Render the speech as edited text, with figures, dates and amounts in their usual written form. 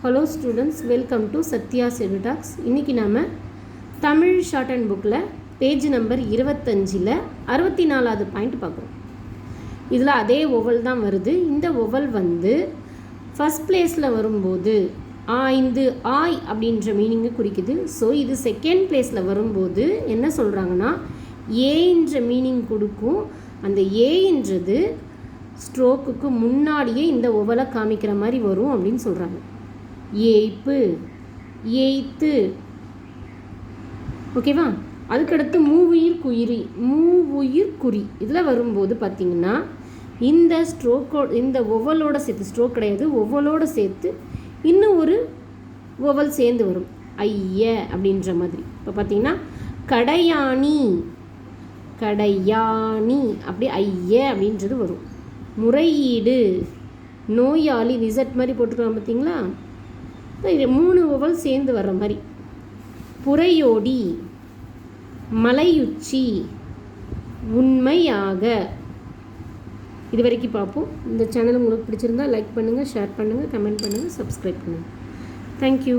Hello students, welcome to Sathya's Edutalks. இன்றைக்கி நாம் Tamil shorthand புக்கில் பேஜ் நம்பர் 25ல் 64வது பாயிண்ட் பார்க்குறோம். இதில் அதே ஒவல் தான் வருது. இந்த ஒவல் வந்து ஃபஸ்ட் பிளேஸில் வரும்போது ஆய்ந்து ஆய் அப்படின்ற மீனிங்கை குறிக்குது. ஸோ இது செகண்ட் பிளேஸில் வரும்போது என்ன சொல்கிறாங்கன்னா ஏன்ற மீனிங் கொடுக்கும். அந்த ஏன்றது ஸ்ட்ரோக்குக்கு முன்னாடியே இந்த ஒவலை காமிக்கிற மாதிரி வரும் அப்படின்னு சொல்கிறாங்க. ஏய்ப்பு, எய்த்து, ஓகேவா? அதுக்கடுத்து மூவுயிர் குயிரி, மூவுயிர் குறி இதில் வரும்போது பார்த்திங்கன்னா இந்த இந்த ஒவலோட சேர்த்து, ஸ்ட்ரோக் கிடையாது, ஒவலோட சேர்த்து இன்னும் ஒரு ஒவல் சேர்ந்து வரும், ஐய அப்படின்ற மாதிரி. இப்போ பார்த்திங்கன்னா கடையாணி, கடையாணி அப்படி ஐய அப்படின்றது வரும். முறையீடு, நோயாளி, ரிசல்ட் மாதிரி போட்டுக்கலாம் பார்த்தீங்களா? இது 3 ஒவல் சேர்ந்து வர்ற மாதிரி. புறையோடி, மலையுச்சி, உண்மையாக. இது வரைக்கும் பார்ப்போம். இந்த சேனல் உங்களுக்கு பிடிச்சிருந்தா லைக் பண்ணுங்கள், ஷேர் பண்ணுங்கள், கமெண்ட் பண்ணுங்கள், சப்ஸ்கிரைப் பண்ணுங்கள். தேங்க்யூ.